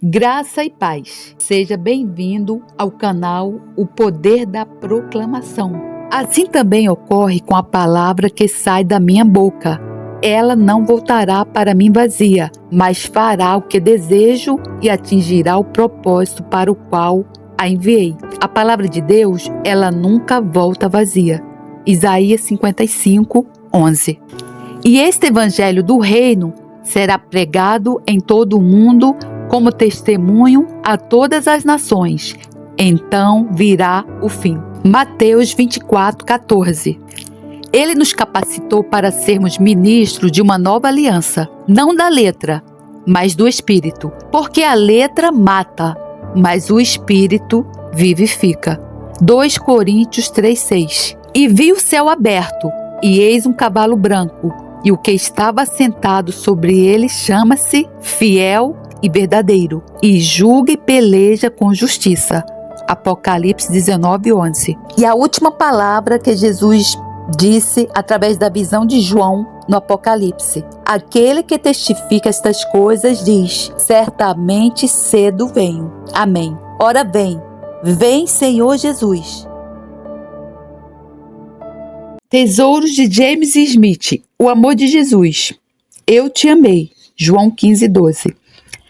Graça e paz. Seja bem-vindo ao canal O Poder da Proclamação. Assim também ocorre com a palavra que sai da minha boca. Ela não voltará para mim vazia, mas fará o que desejo e atingirá o propósito para o qual a enviei. A palavra de Deus, ela nunca volta vazia. Isaías 55:11. E este evangelho do reino será pregado em todo o mundo como testemunho a todas as nações. Então virá o fim. Mateus 24:14. Ele nos capacitou para sermos ministros de uma nova aliança, não da letra, mas do Espírito. Porque a letra mata, mas o Espírito vivifica. 2 Coríntios 3:6. E vi o céu aberto, e eis um cavalo branco, e o que estava sentado sobre ele chama-se Fiel e Verdadeiro, e julga e peleja com justiça. Apocalipse 19:11. E a última palavra que Jesus disse através da visão de João no Apocalipse: aquele que testifica estas coisas diz: certamente cedo venho. Amém. Ora vem Senhor Jesus. Tesouros de James Smith. O amor de Jesus. Eu te amei. João 15:12.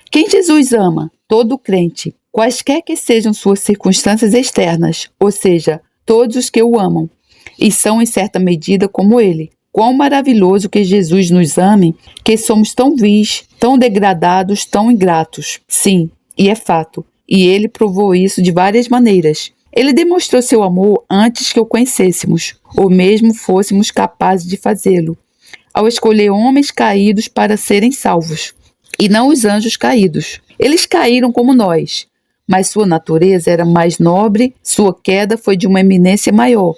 Quem Jesus ama? Todo crente, quaisquer que sejam suas circunstâncias externas, ou seja, todos os que o amam, e são em certa medida como ele. Quão maravilhoso que Jesus nos ame, que somos tão vis, tão degradados, tão ingratos. Sim, e é fato. E ele provou isso de várias maneiras. Ele demonstrou seu amor antes que o conhecêssemos, ou mesmo fôssemos capazes de fazê-lo, ao escolher homens caídos para serem salvos, e não os anjos caídos. Eles caíram como nós, mas sua natureza era mais nobre, sua queda foi de uma eminência maior.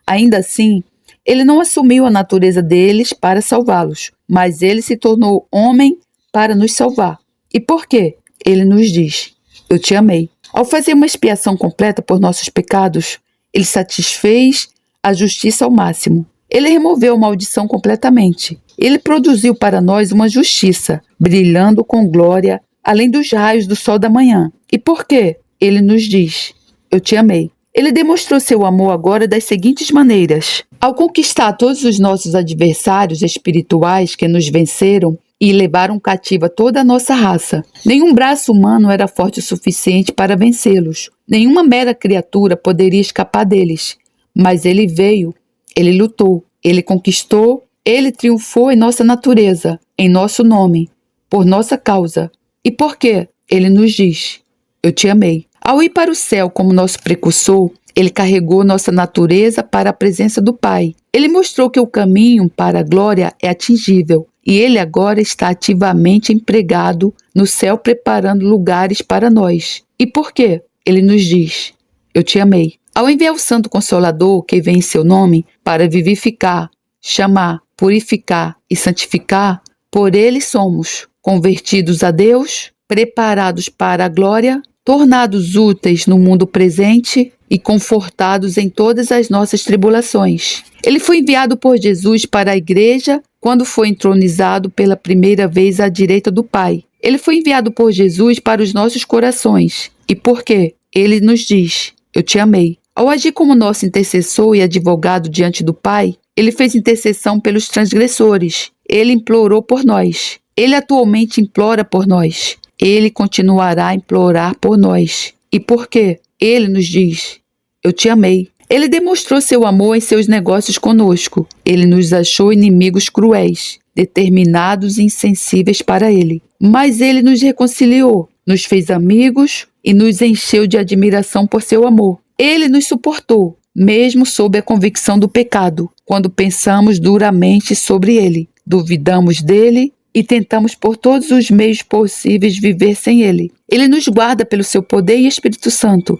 Ainda assim, ele não assumiu a natureza deles para salvá-los, mas ele se tornou homem para nos salvar. E por quê? Ele nos diz: eu te amei. Ao fazer uma expiação completa por nossos pecados, ele satisfez a justiça ao máximo. Ele removeu a maldição completamente. Ele produziu para nós uma justiça, brilhando com glória, além dos raios do sol da manhã. E por quê? Ele nos diz: eu te amei. Ele demonstrou seu amor agora das seguintes maneiras: ao conquistar todos os nossos adversários espirituais que nos venceram e levaram cativa toda a nossa raça. Nenhum braço humano era forte o suficiente para vencê-los. Nenhuma mera criatura poderia escapar deles. Mas ele veio, ele lutou, ele conquistou, ele triunfou em nossa natureza, em nosso nome, por nossa causa. E por quê? Ele nos diz: eu te amei. Ao ir para o céu como nosso precursor, ele carregou nossa natureza para a presença do Pai. Ele mostrou que o caminho para a glória é atingível. E ele agora está ativamente empregado no céu, preparando lugares para nós. E por quê? Ele nos diz: eu te amei. Ao enviar o Santo Consolador, que vem em seu nome, para vivificar, chamar, purificar e santificar, por ele somos convertidos a Deus, preparados para a glória, tornados úteis no mundo presente e confortados em todas as nossas tribulações. Ele foi enviado por Jesus para a igreja quando foi entronizado pela primeira vez à direita do Pai. Ele foi enviado por Jesus para os nossos corações. E por quê? Ele nos diz: eu te amei. Ao agir como nosso intercessor e advogado diante do Pai, ele fez intercessão pelos transgressores. Ele implorou por nós. Ele atualmente implora por nós. Ele continuará a implorar por nós. E por quê? Ele nos diz: eu te amei. Ele demonstrou seu amor em seus negócios conosco. Ele nos achou inimigos cruéis, determinados e insensíveis para ele. Mas ele nos reconciliou, nos fez amigos e nos encheu de admiração por seu amor. Ele nos suportou, mesmo sob a convicção do pecado, quando pensamos duramente sobre ele, duvidamos dele e tentamos por todos os meios possíveis viver sem ele. Ele nos guarda pelo seu poder e Espírito Santo,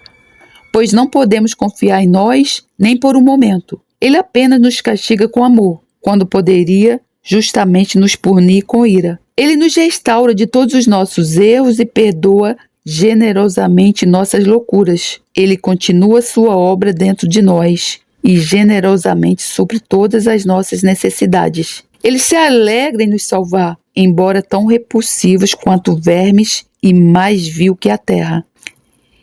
pois não podemos confiar em nós nem por um momento. Ele apenas nos castiga com amor, quando poderia justamente nos punir com ira. Ele nos restaura de todos os nossos erros e perdoa generosamente nossas loucuras. Ele continua sua obra dentro de nós e generosamente supre todas as nossas necessidades. Ele se alegra em nos salvar, embora tão repulsivos quanto vermes e mais vil que a terra.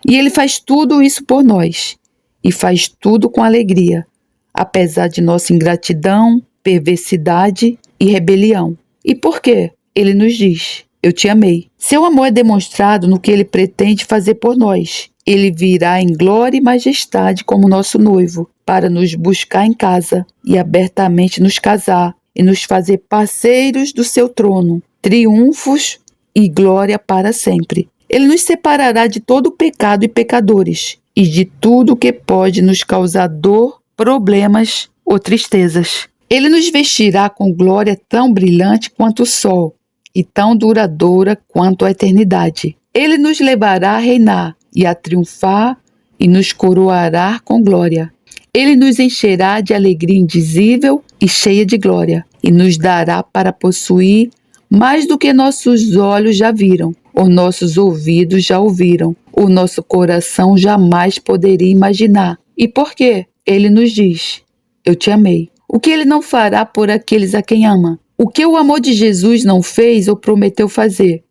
E Ele faz tudo isso por nós, e faz tudo com alegria, apesar de nossa ingratidão, perversidade e rebelião. E por quê? Ele nos diz: eu te amei. Seu amor é demonstrado no que Ele pretende fazer por nós. Ele virá em glória e majestade como nosso noivo, para nos buscar em casa e abertamente nos casar e nos fazer parceiros do seu trono, triunfos e glória para sempre. Ele nos separará de todo pecado e pecadores e de tudo que pode nos causar dor, problemas ou tristezas. Ele nos vestirá com glória tão brilhante quanto o sol e tão duradoura quanto a eternidade. Ele nos levará a reinar e a triunfar e nos coroará com glória. Ele nos encherá de alegria indizível e cheia de glória e nos dará para possuir mais do que nossos olhos já viram, ou nossos ouvidos já ouviram, o nosso coração jamais poderia imaginar. E por quê? Ele nos diz: eu te amei. O que Ele não fará por aqueles a quem ama? O que o amor de Jesus não fez ou prometeu fazer?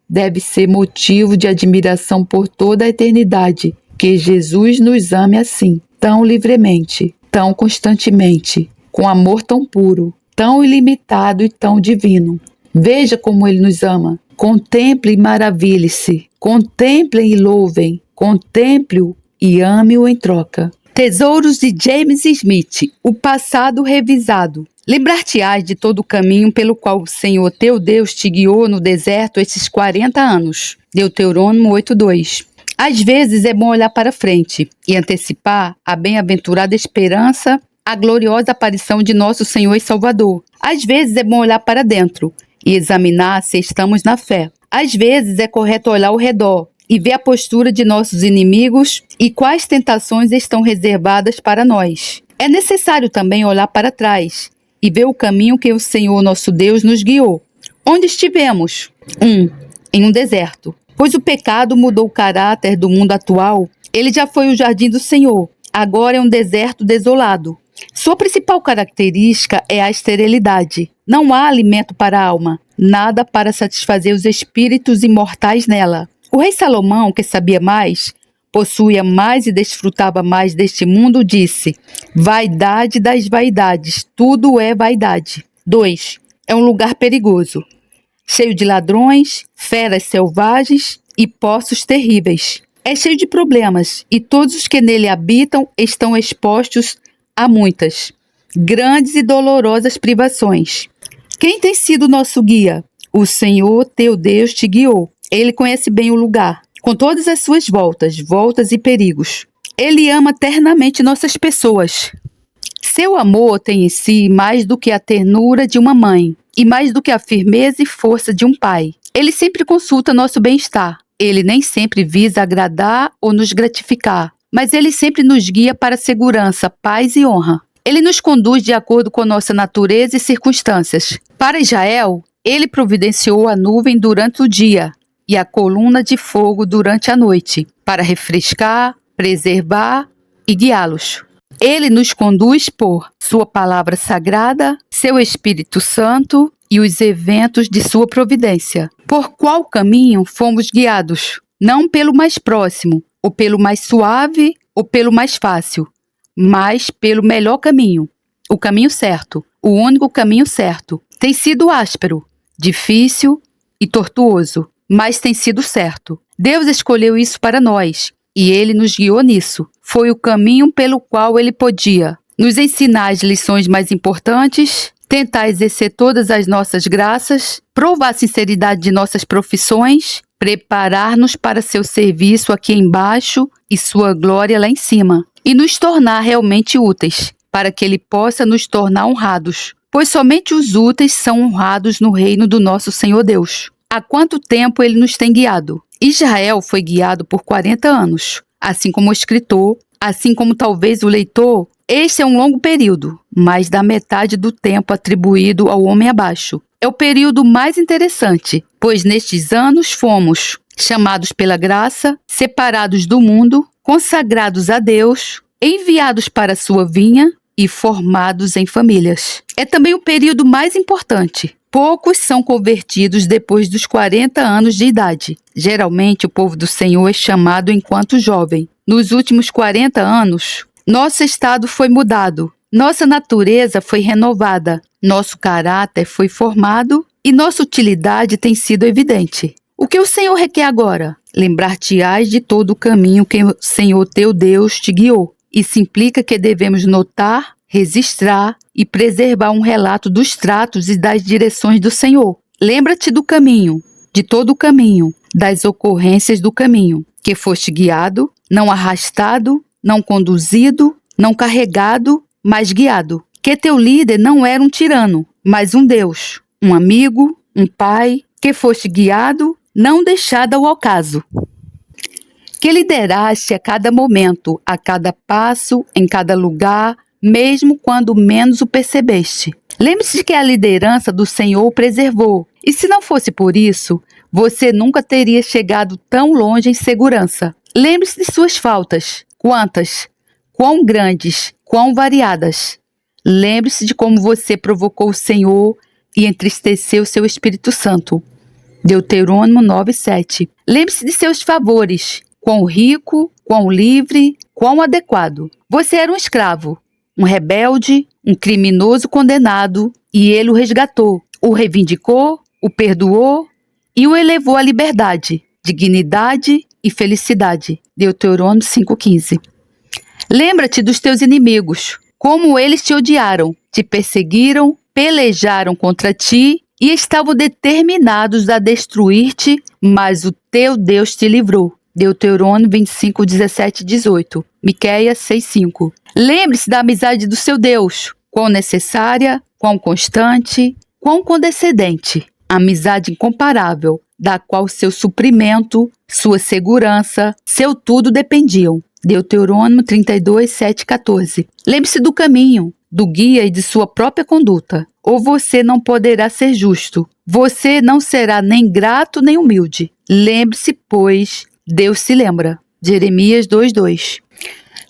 Deve ser motivo de admiração por toda a eternidade, que Jesus nos ame assim, tão livremente, tão constantemente, com amor tão puro, tão ilimitado e tão divino. Veja como Ele nos ama. Contemple e maravilhe-se. Contemplem e louvem. Contemple-o e ame-o em troca. Tesouros de James Smith. O passado revisado. Lembrar-te-ás de todo o caminho pelo qual o Senhor teu Deus te guiou no deserto esses 40 anos. Deuteronômio 8:2. Às vezes é bom olhar para frente e antecipar a bem-aventurada esperança, a gloriosa aparição de nosso Senhor e Salvador. Às vezes é bom olhar para dentro e examinar se estamos na fé. Às vezes é correto olhar ao redor e ver a postura de nossos inimigos e quais tentações estão reservadas para nós. É necessário também olhar para trás e ver o caminho que o Senhor nosso Deus nos guiou. Onde estivemos? Em um deserto. Pois o pecado mudou o caráter do mundo atual. Ele já foi o jardim do Senhor. Agora é um deserto desolado. Sua principal característica é a esterilidade. Não há alimento para a alma, nada para satisfazer os espíritos imortais nela. O rei Salomão, que sabia mais, possuía mais e desfrutava mais deste mundo, disse: vaidade das vaidades, tudo é vaidade. 2. É um lugar perigoso, cheio de ladrões, feras selvagens e poços terríveis. É cheio de problemas e todos os que nele habitam estão expostos a muitas, grandes e dolorosas privações. Quem tem sido nosso guia? O Senhor teu Deus te guiou. Ele conhece bem o lugar, com todas as suas voltas e perigos. Ele ama ternamente nossas pessoas. Seu amor tem em si mais do que a ternura de uma mãe e mais do que a firmeza e força de um pai. Ele sempre consulta nosso bem-estar. Ele nem sempre visa agradar ou nos gratificar, mas Ele sempre nos guia para segurança, paz e honra. Ele nos conduz de acordo com nossa natureza e circunstâncias. Para Israel, Ele providenciou a nuvem durante o dia e a coluna de fogo durante a noite, para refrescar, preservar e guiá-los. Ele nos conduz por sua palavra sagrada, seu Espírito Santo e os eventos de sua providência. Por qual caminho fomos guiados? Não pelo mais próximo, ou pelo mais suave, ou pelo mais fácil, mas pelo melhor caminho, o caminho certo, o único caminho certo. Tem sido áspero, difícil e tortuoso, mas tem sido certo. Deus escolheu isso para nós e Ele nos guiou nisso. Foi o caminho pelo qual Ele podia nos ensinar as lições mais importantes, tentar exercer todas as nossas graças, provar a sinceridade de nossas profissões, preparar-nos para seu serviço aqui embaixo e sua glória lá em cima, e nos tornar realmente úteis, para que Ele possa nos tornar honrados, pois somente os úteis são honrados no reino do nosso Senhor Deus. Há quanto tempo Ele nos tem guiado? Israel foi guiado por 40 anos, assim como o escritor, assim como talvez o leitor. Este é um longo período, mais da metade do tempo atribuído ao homem abaixo. É o período mais interessante, pois nestes anos fomos chamados pela graça, separados do mundo, consagrados a Deus, enviados para a sua vinha e formados em famílias. É também o período mais importante, Poucos são convertidos depois dos 40 anos de idade. Geralmente, o povo do Senhor é chamado enquanto jovem. Nos últimos 40 anos, nosso estado foi mudado, nossa natureza foi renovada, nosso caráter foi formado e nossa utilidade tem sido evidente. O que o Senhor requer agora? Lembrar-te-ás de todo o caminho que o Senhor teu Deus te guiou. Isso implica que devemos notar, registrar e preservar um relato dos tratos e das direções do Senhor. Lembra-te do caminho, de todo o caminho, das ocorrências do caminho, que foste guiado, não arrastado, não conduzido, não carregado, mas guiado. Que teu líder não era um tirano, mas um Deus, um amigo, um pai, que foste guiado, não deixado ao acaso. Que lideraste a cada momento, a cada passo, em cada lugar, mesmo quando menos o percebeste. Lembre-se de que a liderança do Senhor o preservou, e se não fosse por isso, você nunca teria chegado tão longe em segurança. Lembre-se de suas faltas. Quantas? Quão grandes? Quão variadas? Lembre-se de como você provocou o Senhor e entristeceu seu Espírito Santo. Deuterônimo 9:7. Lembre-se de seus favores. Quão rico, quão livre, quão adequado. Você era um escravo, um rebelde, um criminoso condenado, e ele o resgatou, o reivindicou, o perdoou e o elevou à liberdade, dignidade e felicidade. Deuterônimo 5:15. Lembra-te dos teus inimigos, como eles te odiaram, te perseguiram, pelejaram contra ti e estavam determinados a destruir-te, mas o teu Deus te livrou. Deuterônimo 25:17-18. Miqueias 6:5. Lembre-se da amizade do seu Deus, quão necessária, quão constante, quão condescendente. Amizade incomparável, da qual seu suprimento, sua segurança, seu tudo dependiam. Deuterônimo 32:7-14. Lembre-se do caminho, do guia e de sua própria conduta, ou você não poderá ser justo. Você não será nem grato nem humilde. Lembre-se, pois, Deus se lembra. Jeremias 2:2.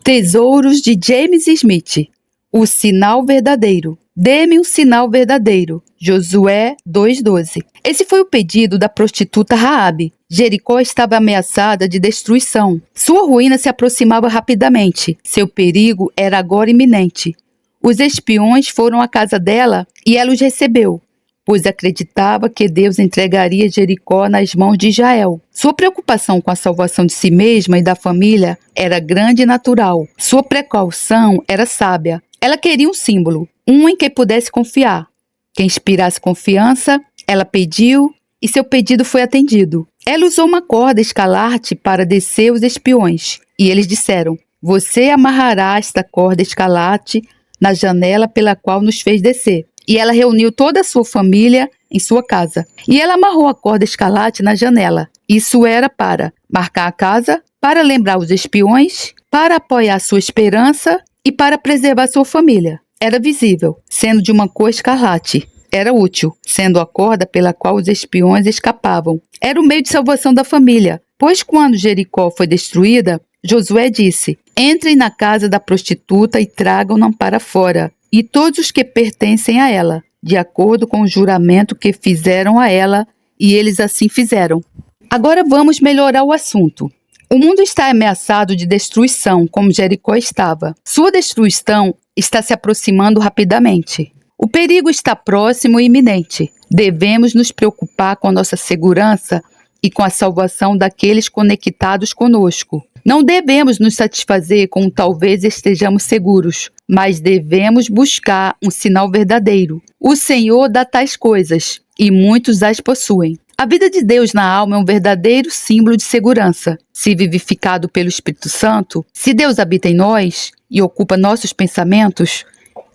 Tesouros de James Smith. O sinal verdadeiro. Dê-me um sinal verdadeiro. Josué 2:12. Esse foi o pedido da prostituta Raabe. Jericó estava ameaçada de destruição. Sua ruína se aproximava rapidamente. Seu perigo era agora iminente. Os espiões foram à casa dela e ela os recebeu, pois acreditava que Deus entregaria Jericó nas mãos de Israel. Sua preocupação com a salvação de si mesma e da família era grande e natural. Sua precaução era sábia. Ela queria um símbolo, um em que pudesse confiar. Que inspirasse confiança, ela pediu e seu pedido foi atendido. Ela usou uma corda escalarte para descer os espiões. E eles disseram: você amarrará esta corda escalarte na janela pela qual nos fez descer. E ela reuniu toda a sua família em sua casa. E ela amarrou a corda escalate na janela. Isso era para marcar a casa, para lembrar os espiões, para apoiar sua esperança e para preservar sua família. Era visível, sendo de uma cor escarlate. Era útil, sendo a corda pela qual os espiões escapavam. Era o meio de salvação da família, pois quando Jericó foi destruída, Josué disse: entrem na casa da prostituta e tragam-na para fora, e todos os que pertencem a ela, de acordo com o juramento que fizeram a ela, e eles assim fizeram. Agora vamos melhorar o assunto. O mundo está ameaçado de destruição, como Jericó estava. Sua destruição está se aproximando rapidamente. O perigo está próximo e iminente. Devemos nos preocupar com nossa segurança e com a salvação daqueles conectados conosco. Não devemos nos satisfazer com talvez estejamos seguros, mas devemos buscar um sinal verdadeiro. O Senhor dá tais coisas, e muitos as possuem. A vida de Deus na alma é um verdadeiro símbolo de segurança. Se vivificado pelo Espírito Santo, se Deus habita em nós e ocupa nossos pensamentos,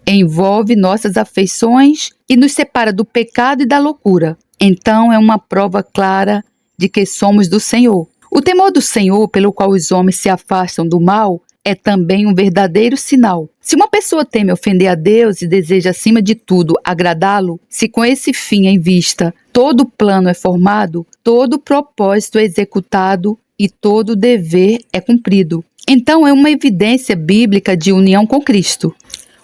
envolve nossas afeições e nos separa do pecado e da loucura. Então é uma prova clara de que somos do Senhor. O temor do Senhor, pelo qual os homens se afastam do mal, é também um verdadeiro sinal. Se uma pessoa teme ofender a Deus e deseja, acima de tudo, agradá-lo, se com esse fim em vista todo plano é formado, todo propósito é executado e todo dever é cumprido, então é uma evidência bíblica de união com Cristo.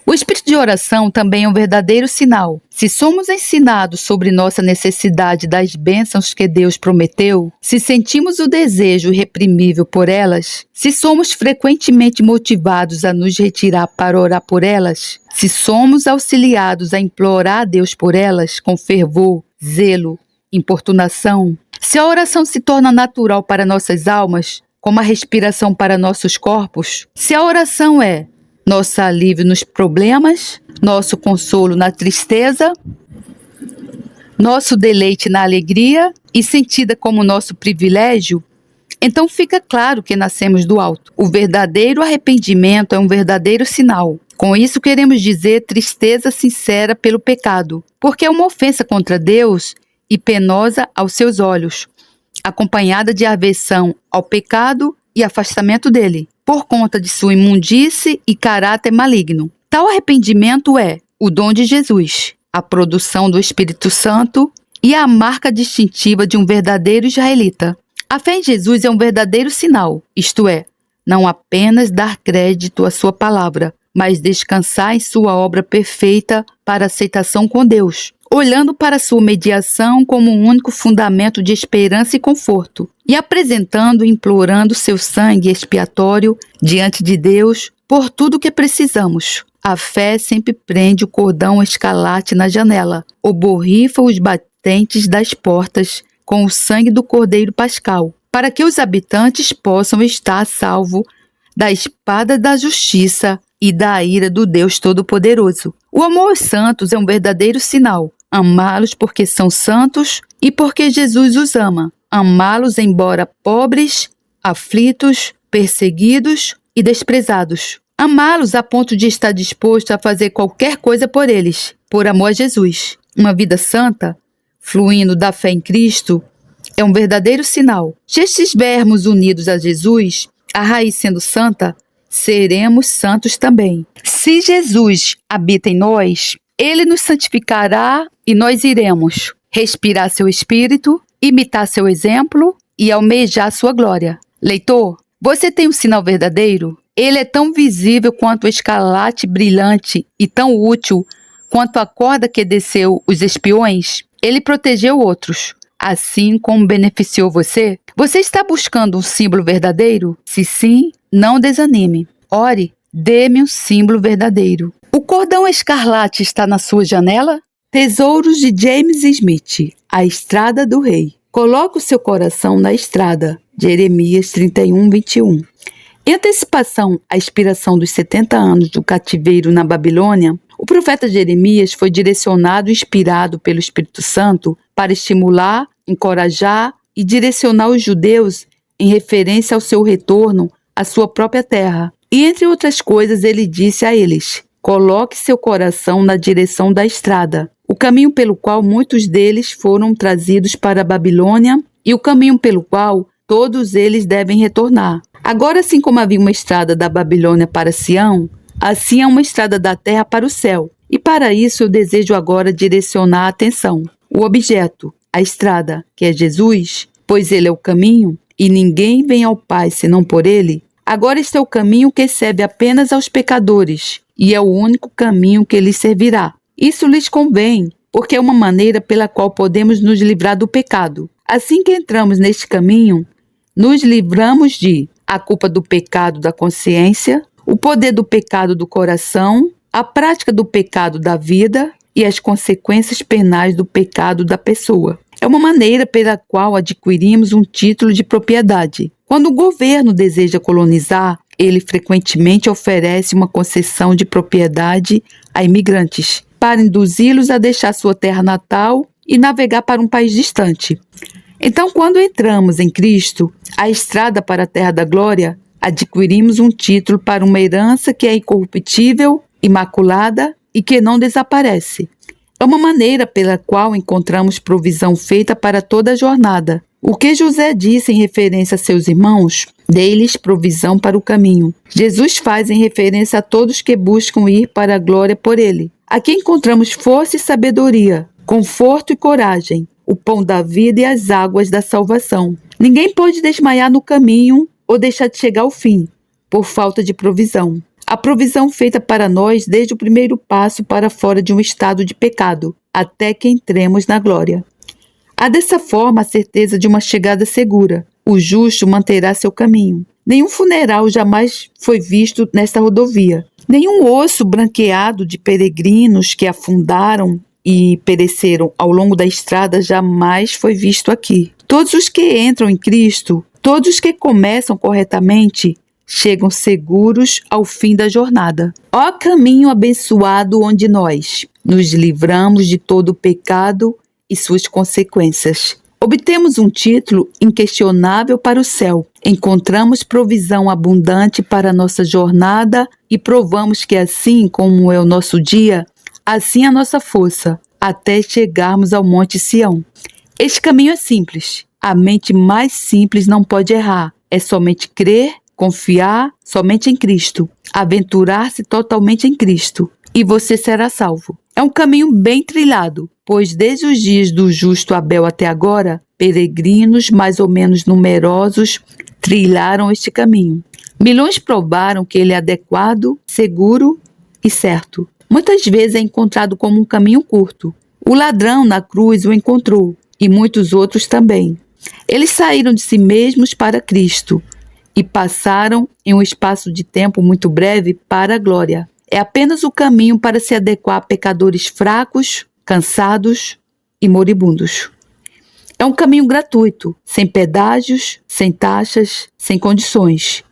O espírito de oração também é um verdadeiro sinal. Se somos ensinados sobre nossa necessidade das bênçãos que Deus prometeu, se sentimos o desejo irreprimível por elas, se somos frequentemente motivados a nos retirar para orar por elas, se somos auxiliados a implorar a Deus por elas com fervor, zelo, importunação, se a oração se torna natural para nossas almas, como a respiração para nossos corpos, se a oração é nosso alívio nos problemas, nosso consolo na tristeza, nosso deleite na alegria e sentida como nosso privilégio, então fica claro que nascemos do alto. O verdadeiro arrependimento é um verdadeiro sinal. Com isso queremos dizer tristeza sincera pelo pecado, porque é uma ofensa contra Deus e penosa aos seus olhos, acompanhada de aversão ao pecado e afastamento dele, por conta de sua imundície e caráter maligno. Tal arrependimento é o dom de Jesus, a produção do Espírito Santo e a marca distintiva de um verdadeiro israelita. A fé em Jesus é um verdadeiro sinal, isto é, não apenas dar crédito à sua palavra, mas descansar em sua obra perfeita para aceitação com Deus, olhando para sua mediação como um único fundamento de esperança e conforto, e apresentando e implorando seu sangue expiatório diante de Deus por tudo o que precisamos. A fé sempre prende o cordão escarlate na janela, ou borrifa os batentes das portas com o sangue do Cordeiro Pascal, para que os habitantes possam estar a salvo da espada da justiça e da ira do Deus Todo-Poderoso. O amor aos santos é um verdadeiro sinal. Amá-los porque são santos e porque Jesus os ama. Amá-los embora pobres, aflitos, perseguidos e desprezados. Amá-los a ponto de estar disposto a fazer qualquer coisa por eles, por amor a Jesus. Uma vida santa, fluindo da fé em Cristo, é um verdadeiro sinal. Se estivermos unidos a Jesus, a raiz sendo santa, seremos santos também. Se Jesus habita em nós, Ele nos santificará e nós iremos respirar seu Espírito, imitar seu exemplo e almejar sua glória. Leitor, você tem um sinal verdadeiro? Ele é tão visível quanto o escarlate brilhante e tão útil quanto a corda que desceu os espiões. Ele protegeu outros, assim como beneficiou você. Você está buscando um símbolo verdadeiro? Se sim, não desanime. Ore, dê-me um símbolo verdadeiro. O cordão escarlate está na sua janela? Tesouros de James Smith, A Estrada do Rei. Coloque o seu coração na estrada. Jeremias 31:21. Em antecipação à expiração dos 70 anos do cativeiro na Babilônia, o profeta Jeremias foi direcionado e inspirado pelo Espírito Santo para estimular, encorajar e direcionar os judeus em referência ao seu retorno à sua própria terra. E, entre outras coisas, ele disse a eles: coloque seu coração na direção da estrada, o caminho pelo qual muitos deles foram trazidos para a Babilônia e o caminho pelo qual todos eles devem retornar. Agora, assim como havia uma estrada da Babilônia para Sião, assim há uma estrada da terra para o céu. E para isso eu desejo agora direcionar a atenção. O objeto, a estrada, que é Jesus, pois ele é o caminho, e ninguém vem ao Pai senão por ele. Agora este é o caminho que serve apenas aos pecadores, e é o único caminho que lhes servirá. Isso lhes convém, porque é uma maneira pela qual podemos nos livrar do pecado. Assim que entramos neste caminho, nos livramos de a culpa do pecado da consciência, o poder do pecado do coração, a prática do pecado da vida e as consequências penais do pecado da pessoa. É uma maneira pela qual adquirimos um título de propriedade. Quando o governo deseja colonizar, ele frequentemente oferece uma concessão de propriedade a imigrantes, para induzi-los a deixar sua terra natal e navegar para um país distante. Então, quando entramos em Cristo, a estrada para a terra da glória, adquirimos um título para uma herança que é incorruptível, imaculada e que não desaparece. É uma maneira pela qual encontramos provisão feita para toda a jornada. O que José disse em referência a seus irmãos, dê-lhes provisão para o caminho. Jesus faz em referência a todos que buscam ir para a glória por ele. Aqui encontramos força e sabedoria, conforto e coragem, o pão da vida e as águas da salvação. Ninguém pode desmaiar no caminho ou deixar de chegar ao fim, por falta de provisão. A provisão feita para nós desde o primeiro passo para fora de um estado de pecado, até que entremos na glória. Há dessa forma a certeza de uma chegada segura. O justo manterá seu caminho. Nenhum funeral jamais foi visto nesta rodovia. Nenhum osso branqueado de peregrinos que afundaram e pereceram ao longo da estrada jamais foi visto aqui. Todos os que entram em Cristo, todos os que começam corretamente, chegam seguros ao fim da jornada. Ó caminho abençoado onde nós nos livramos de todo o pecado e suas consequências. Obtemos um título inquestionável para o céu. Encontramos provisão abundante para a nossa jornada e provamos que assim como é o nosso dia, assim a nossa força, até chegarmos ao Monte Sião. Este caminho é simples. A mente mais simples não pode errar. É somente crer, confiar somente em Cristo, aventurar-se totalmente em Cristo, e você será salvo. É um caminho bem trilhado, pois desde os dias do justo Abel até agora, peregrinos mais ou menos numerosos trilharam este caminho. Milhões provaram que ele é adequado, seguro e certo. Muitas vezes é encontrado como um caminho curto. O ladrão na cruz o encontrou, e muitos outros também. Eles saíram de si mesmos para Cristo e passaram em um espaço de tempo muito breve para a glória. É apenas o caminho para se adequar a pecadores fracos, cansados e moribundos. É um caminho gratuito, sem pedágios, sem taxas, sem condições.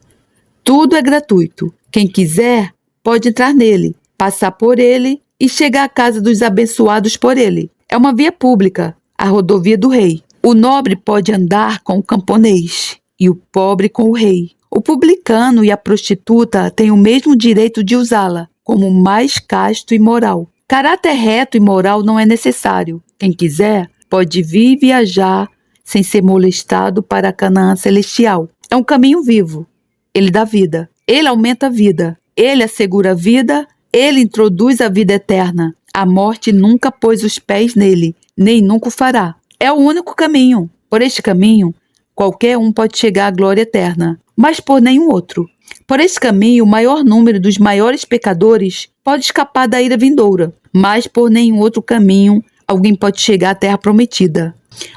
Tudo é gratuito. Quem quiser pode entrar nele, passar por ele e chegar à casa dos abençoados por ele. É uma via pública, a rodovia do rei. O nobre pode andar com o camponês e o pobre com o rei. O publicano e a prostituta têm o mesmo direito de usá-la, como o mais casto e moral. Caráter reto e moral não é necessário. Quem quiser pode vir e viajar sem ser molestado para a Canaã celestial. É um caminho vivo. Ele dá vida. Ele aumenta a vida. Ele assegura a vida. Ele introduz a vida eterna. A morte nunca pôs os pés nele, nem nunca o fará. É o único caminho. Por este caminho, qualquer um pode chegar à glória eterna, mas por nenhum outro. Por este caminho, o maior número dos maiores pecadores pode escapar da ira vindoura, mas por nenhum outro caminho alguém pode chegar à terra prometida.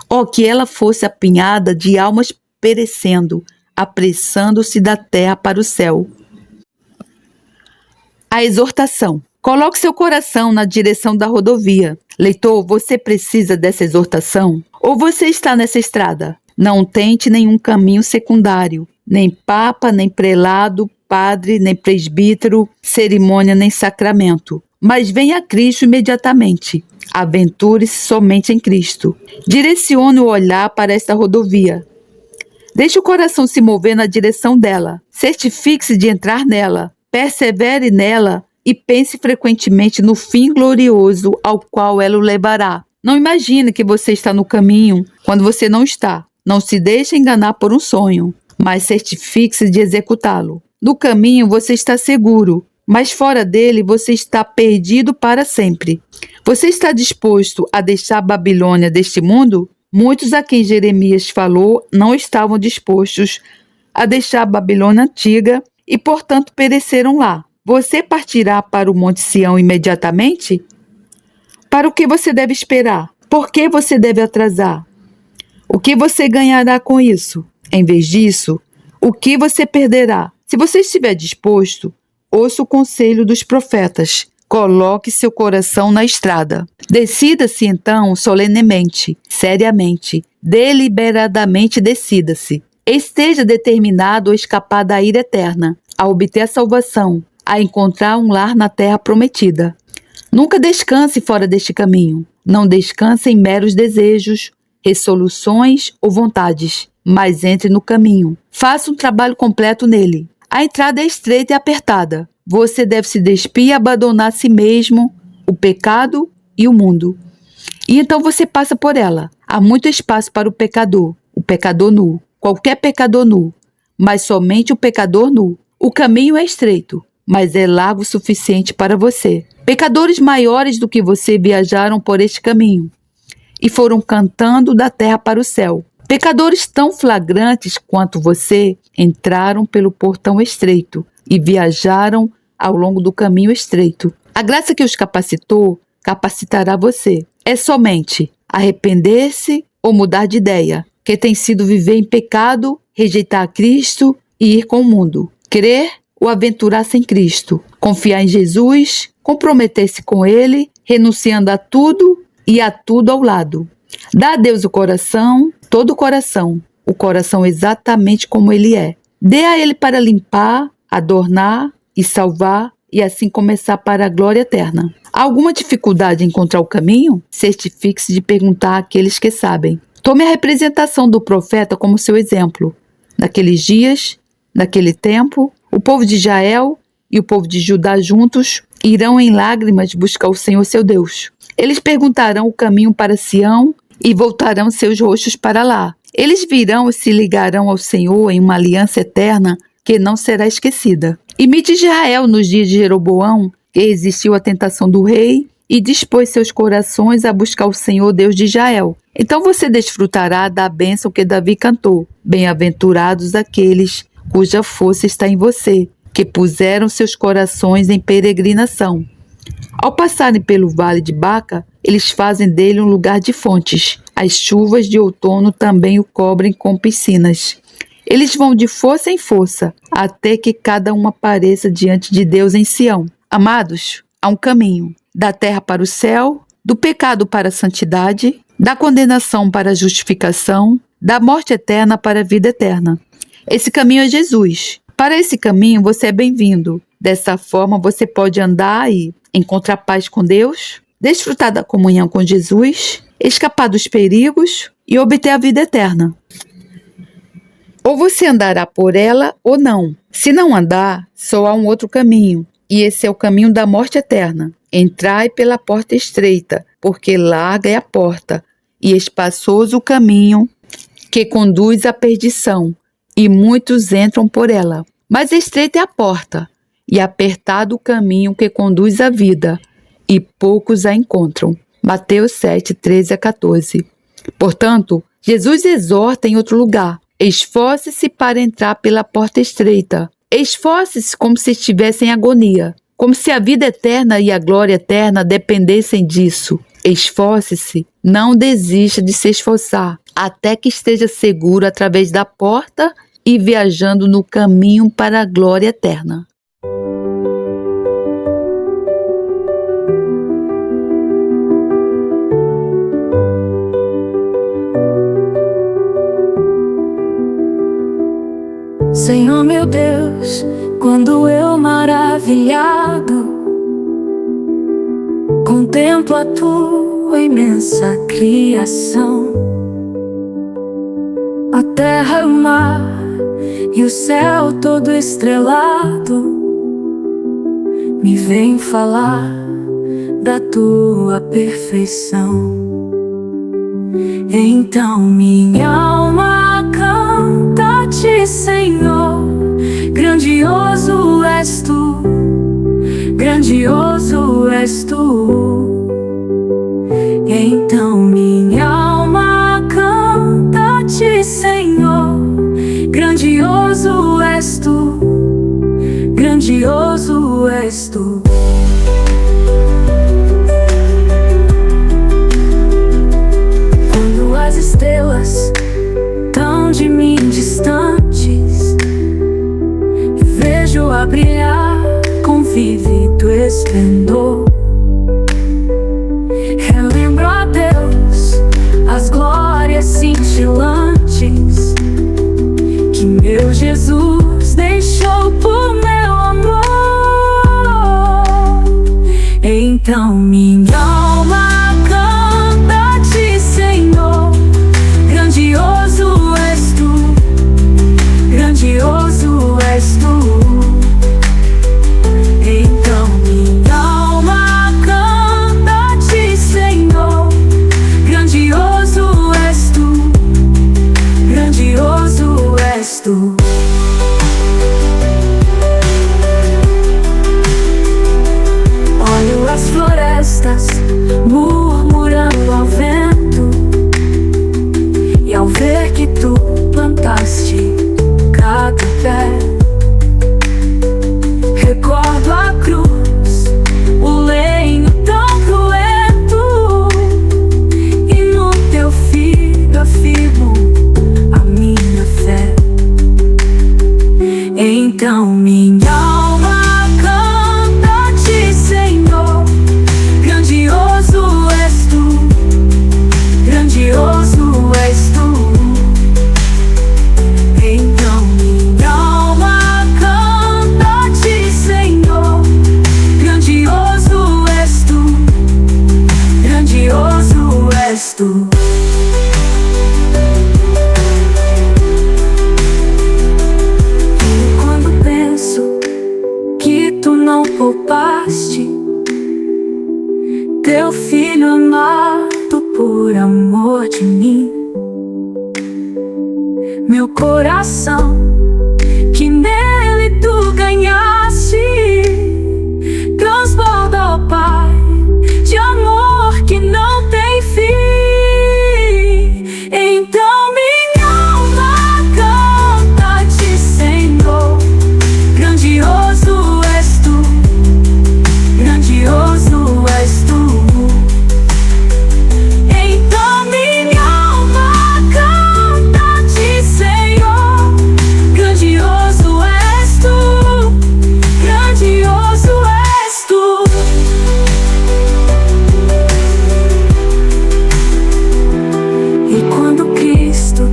Oh, que ela fosse apinhada de almas perecendo, apressando-se da terra para o céu. A exortação. Coloque seu coração na direção da rodovia. Leitor, você precisa dessa exortação? Ou você está nessa estrada? Não tente nenhum caminho secundário, nem papa, nem prelado, padre, nem presbítero, cerimônia, nem sacramento. Mas venha a Cristo imediatamente. Aventure-se somente em Cristo. Direcione o olhar para esta rodovia. Deixe o coração se mover na direção dela. Certifique-se de entrar nela. Persevere nela e pense frequentemente no fim glorioso ao qual ela o levará. Não imagine que você está no caminho quando você não está. Não se deixe enganar por um sonho, mas certifique-se de executá-lo. No caminho você está seguro, mas fora dele você está perdido para sempre. Você está disposto a deixar a Babilônia deste mundo? Muitos a quem Jeremias falou não estavam dispostos a deixar a Babilônia antiga e, portanto, pereceram lá. Você partirá para o Monte Sião imediatamente? Para o que você deve esperar? Por que você deve atrasar? O que você ganhará com isso? Em vez disso, o que você perderá? Se você estiver disposto, ouça o conselho dos profetas. Coloque seu coração na estrada. Decida-se então solenemente, seriamente, deliberadamente decida-se. Esteja determinado a escapar da ira eterna, a obter a salvação, a encontrar um lar na terra prometida. Nunca descanse fora deste caminho. Não descanse em meros desejos, resoluções ou vontades, mas entre no caminho. Faça um trabalho completo nele. A entrada é estreita e apertada. Você deve se despir e abandonar a si mesmo, o pecado e o mundo. E então você passa por ela. Há muito espaço para o pecador nu, qualquer pecador nu, mas somente o pecador nu. O caminho é estreito, mas é largo o suficiente para você. Pecadores maiores do que você viajaram por este caminho e foram cantando da terra para o céu. Pecadores tão flagrantes quanto você entraram pelo portão estreito e viajaram ao longo do caminho estreito. A graça que os capacitou, capacitará você. É somente arrepender-se ou mudar de ideia, que tem sido viver em pecado, rejeitar a Cristo e ir com o mundo. Crer ou aventurar-se em Cristo. Confiar em Jesus, comprometer-se com Ele, renunciando a tudo e a tudo ao lado. Dá a Deus o coração, todo o coração exatamente como Ele é. Dê a Ele para limpar, adornar e salvar, e assim começar para a glória eterna. Há alguma dificuldade em encontrar o caminho? Certifique-se de perguntar àqueles que sabem. Tome a representação do profeta como seu exemplo. Naqueles dias, naquele tempo, o povo de Israel e o povo de Judá juntos irão em lágrimas buscar o Senhor seu Deus. Eles perguntarão o caminho para Sião e voltarão seus rostos para lá. Eles virão e se ligarão ao Senhor em uma aliança eterna que não será esquecida. Imite Israel nos dias de Jeroboão, que resistiu à tentação do rei e dispôs seus corações a buscar o Senhor Deus de Israel. Então você desfrutará da bênção que Davi cantou. Bem-aventurados aqueles cuja força está em você, que puseram seus corações em peregrinação. Ao passarem pelo vale de Baca, eles fazem dele um lugar de fontes. As chuvas de outono também o cobrem com piscinas. Eles vão de força em força, até que cada um apareça diante de Deus em Sião. Amados, há um caminho, da terra para o céu, do pecado para a santidade, da condenação para a justificação, da morte eterna para a vida eterna. Esse caminho é Jesus. Para esse caminho você é bem-vindo. Dessa forma você pode andar e encontrar paz com Deus, desfrutar da comunhão com Jesus, escapar dos perigos e obter a vida eterna. Ou você andará por ela ou não. Se não andar, só há um outro caminho, e esse é o caminho da morte eterna. Entrai pela porta estreita, porque larga é a porta, e espaçoso o caminho que conduz à perdição, e muitos entram por ela. Mas estreita é a porta, e apertado o caminho que conduz à vida, e poucos a encontram. Mateus 7, 13 a 14. Portanto, Jesus exorta em outro lugar: esforce-se para entrar pela porta estreita. Esforce-se como se estivesse em agonia, como se a vida eterna e a glória eterna dependessem disso. Esforce-se, não desista de se esforçar, até que esteja seguro através da porta e viajando no caminho para a glória eterna. Senhor meu Deus, quando eu maravilhado contemplo a tua imensa criação, a terra, o mar e o céu todo estrelado, me vem falar da tua perfeição. Então minha alma canta-te, Senhor, grandioso és tu, grandioso és tu. Então minha alma canta-te, Senhor, grandioso és tu, grandioso és tu. Quando as estrelas tão de mim distantes, vejo a brilhar com vívido esplendor. Relembro a Deus as glórias cintilantes que meu Jesus deixou por meu amor. Então minha alma canta-te, Senhor, grandioso és tu, grandioso és tu. Então minha alma canta-te, Senhor, grandioso és tu, grandioso és tu. Olho as florestas murmurando ao vento, e ao ver que tu plantaste cada pé, recordo a Então minha alma canta-te, Senhor. Grandioso és tu, grandioso és tu. Então minha alma canta-te, Senhor. Grandioso és tu, grandioso és tu. E quando penso que tu não poupaste teu filho amado por amor de mim, meu coração que nele tu ganhaste transborda, ó Pai, de amor que não tem fim. Então minha alma canta-te, Senhor. Grandioso és tu, grandioso és tu. Então minha alma canta-te, Senhor. Grandioso és tu, grandioso és tu. E quando Cristo,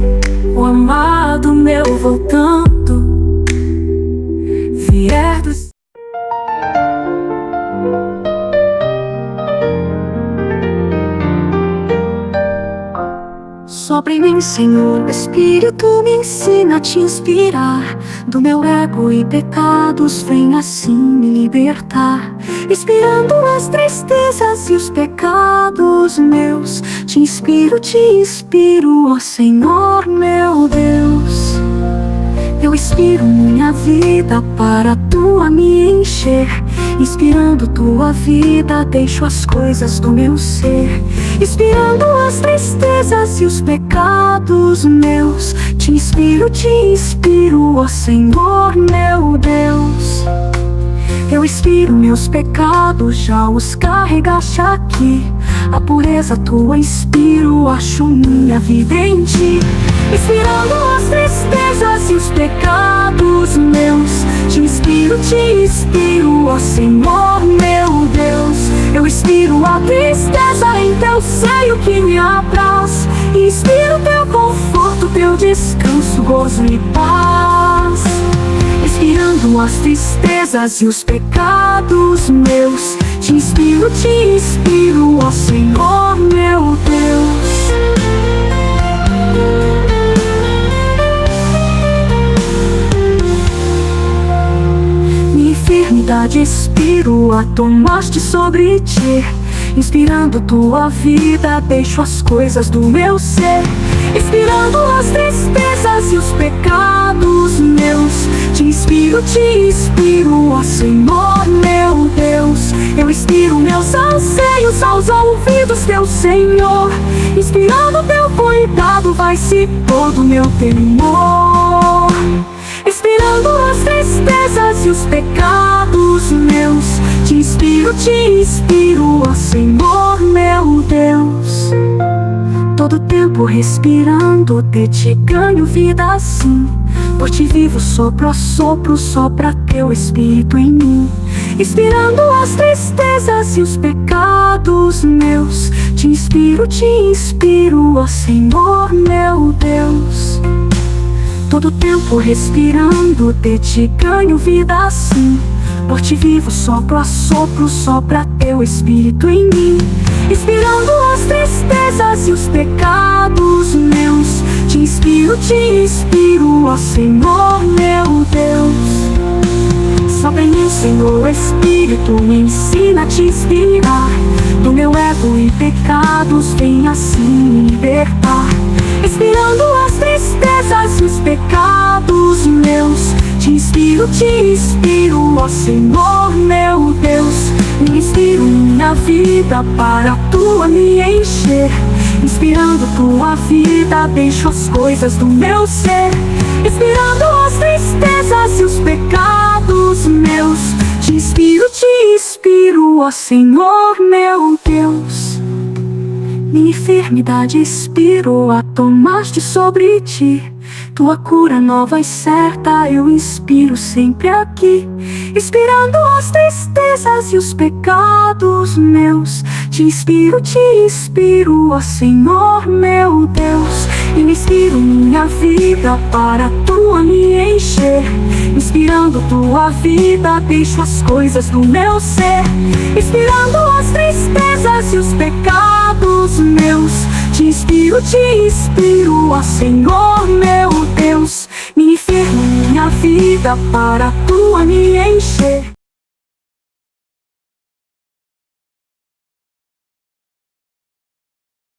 o amado meu, voltando, vier dos Sopra em mim, Senhor, Espírito, me ensina a te inspirar. Do meu ego e pecados, vem assim me libertar. Inspirando as tristezas e os pecados meus, te inspiro, ó Senhor, meu Deus. Eu inspiro minha vida para tua me encher. Inspirando tua vida, deixo as coisas do meu ser. Inspirando as tristezas e os pecados meus, te inspiro, ó Senhor, meu Deus. Eu inspiro meus pecados, já os carregaste aqui. A pureza tua inspiro, acho minha vida em ti. Inspirando as tristezas e os pecados meus, te inspiro, ó Senhor, meu Deus. Eu inspiro a tristeza em teu seio que me apraz. Inspiro teu conforto, teu descanso, gozo e paz. Inspirando as tristezas e os pecados meus, te inspiro, ó Senhor, meu Deus. Minha enfermidade expiro, a tomaste sobre ti. Inspirando tua vida, deixo as coisas do meu ser. Inspirando as tristezas e os pecados meus, te inspiro, ó Senhor, meu Deus. Eu inspiro meus anseios aos ouvidos teu Senhor. Inspirando teu cuidado, vai-se todo meu temor. Inspirando as tristezas e os pecados meus, te inspiro, ó Senhor, meu Deus. Todo tempo respirando, de ti ganho vida assim. Por ti vivo, sopro a sopro, sopra teu Espírito em mim. Inspirando as tristezas e os pecados meus, te inspiro, ó Senhor, meu Deus. Todo tempo respirando, de ti ganho vida assim. Por ti vivo, sopro a sopro, sopra teu Espírito em mim. Inspirando as tristezas e os pecados meus, te inspiro, ó Senhor, meu Deus. Sopra em mim, Senhor, Espírito, me ensina a te inspirar. Do meu ego e pecados, vem assim me libertar. Inspirando as tristezas e os pecados meus, te inspiro, ó Senhor, meu Deus. Me inspiro minha vida para tua me encher. Inspirando tua vida, deixo as coisas do meu ser. Inspirando as tristezas e os pecados meus, te inspiro, ó Senhor, meu Deus. Minha enfermidade expiro, a tomaste sobre ti. Tua cura nova e certa eu inspiro sempre aqui, inspirando as tristezas e os pecados meus. Te inspiro, ó Senhor meu Deus. E me inspiro minha vida para tua me encher. Inspirando tua vida, deixo as coisas do meu ser. Inspirando as tristezas e os pecados meus. Te inspiro, ó Senhor meu Deus. Me enfermo minha vida para tua me encher.